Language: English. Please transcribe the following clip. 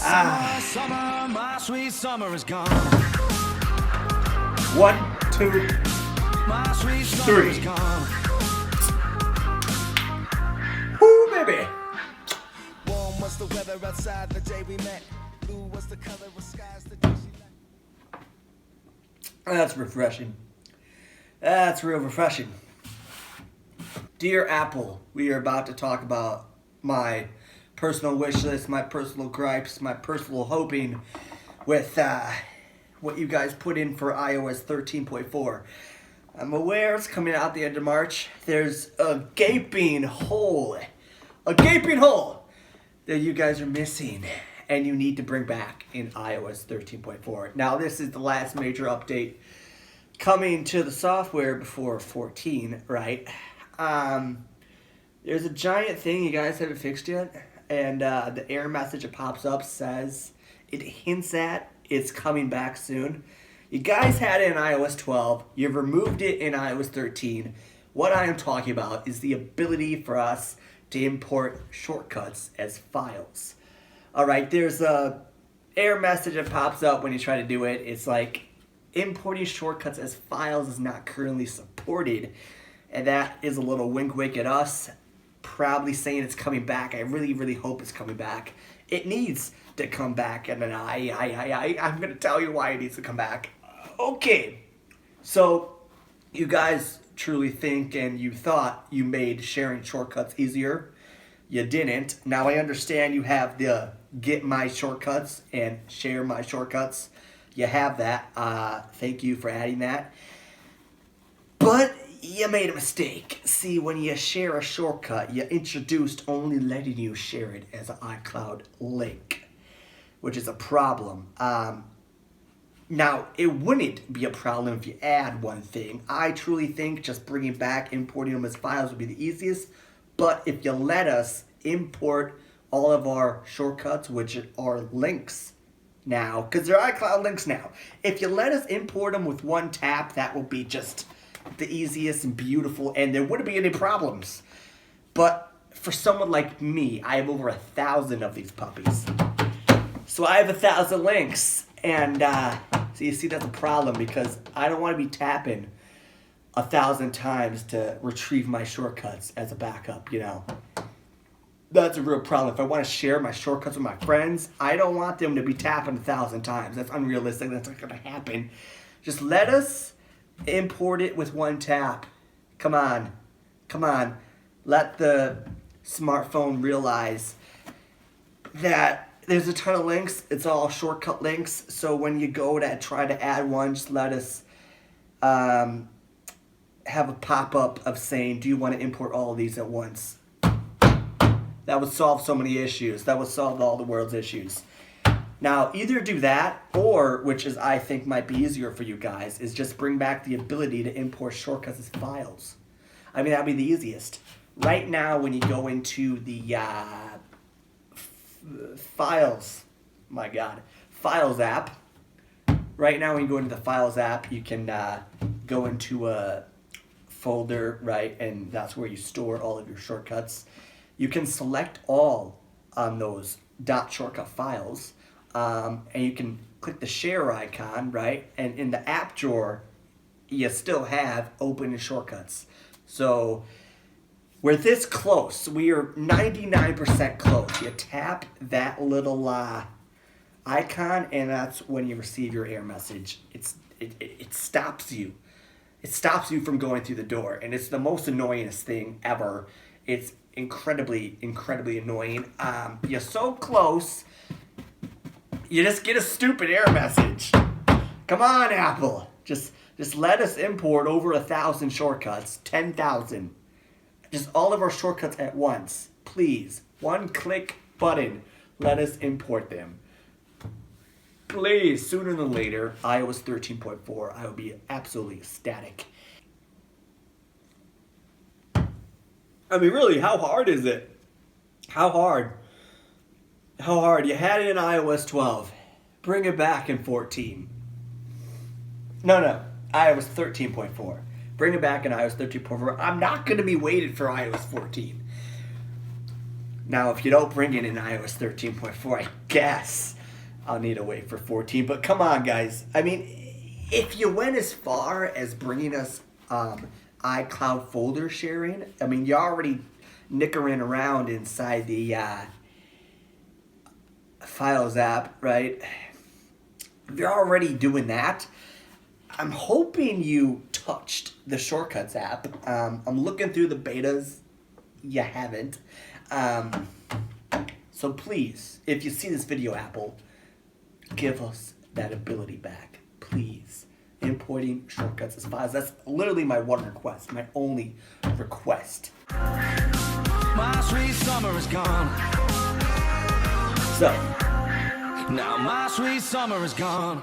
Summer, summer, my sweet summer is gone. 1, 2, My sweet summer 3. is gone. Woo, baby. Warm was the weather outside the day we met. Blue was the color of skies the day she left. That's refreshing. That's real refreshing. Dear Apple, we are about to talk about my personal wish list, my personal gripes, my personal hoping with what you guys put in for iOS 13.4. I'm aware it's coming out the end of March. There's a gaping hole that you guys are missing and you need to bring back in iOS 13.4. Now, this is the last major update coming to the software before 14, right? There's a giant thing you guys haven't fixed yet, and the error message that pops up says it hints at it's coming back soon. You guys had it in iOS 12. You've removed it in iOS 13. What I am talking about is the ability for us to import shortcuts as files. All right, there's a error message that pops up when you try to do it. It's like importing shortcuts as files is not currently supported. And that is a little wink at us, probably saying it's coming back. I really, really hope it's coming back. It needs to come back, and then I'm going to tell you why it needs to come back. Okay, so you guys truly think and you thought you made sharing shortcuts easier. You didn't. Now I understand you have the get my shortcuts and share my shortcuts. You have that. Thank you for adding that. But you made a mistake. See, when you share a shortcut, you introduced only letting you share it as an iCloud link, which is a problem. Now, it wouldn't be a problem if you add one thing. I truly think just bringing back importing them as files would be the easiest. But if you let us import all of our shortcuts, which are links now, because they're iCloud links now, if you let us import them with one tap, that will be just the easiest and beautiful, and there wouldn't be any problems. But for someone like me, I have over 1,000 of these puppies. So I have 1,000 links, and so you see that's a problem because I don't want to be tapping 1,000 times to retrieve my shortcuts as a backup, you know. That's a real problem. If I want to share my shortcuts with my friends, I don't want them to be tapping 1,000 times. That's unrealistic. That's not going to happen. Just let us import it with one tap. Come on. Let the smartphone realize that there's a ton of links. It's all shortcut links. So when you go to try to add one, just let us have a pop-up of saying, do you want to import all of these at once? That would solve so many issues. That would solve all the world's issues. Now, either do that, or, which is I think might be easier for you guys, is just bring back the ability to import shortcuts as files. I mean, that'd be the easiest. Right now, when you go into the Files app, right now when you go into the Files app, you can go into a folder, right, and that's where you store all of your shortcuts. You can select all on those .shortcut files, and you can click the share icon, right? And in the app drawer, you still have open and shortcuts. So we're this close. We are 99% close. You tap that little icon, and that's when you receive your error message. It stops you. It stops you from going through the door, and it's the most annoyingest thing ever. It's incredibly annoying. You're so close. You just get a stupid error message. Come on, Apple. Just let us import over 1,000 shortcuts, 10,000. Just all of our shortcuts at once. Please. One click button. Let us import them. Please, sooner than later, iOS 13.4, I will be absolutely ecstatic. I mean, really, how hard is it? How hard? You had it in iOS 12. Bring it back in 14. No, iOS 13.4. Bring it back in iOS 13.4. I'm not going to be waiting for iOS 14. Now, if you don't bring it in iOS 13.4, I guess I'll need to wait for 14. But come on, guys. I mean, if you went as far as bringing us iCloud folder sharing, I mean, you're already nickering around inside the Files app, right? If you're already doing that, I'm hoping you touched the Shortcuts app. I'm looking through the betas. You haven't. So please, if you see this video, Apple, give us that ability back. Please. Importing shortcuts as files. That's literally my one request. My only request. My sweet summer is gone. So, Now my sweet summer is gone.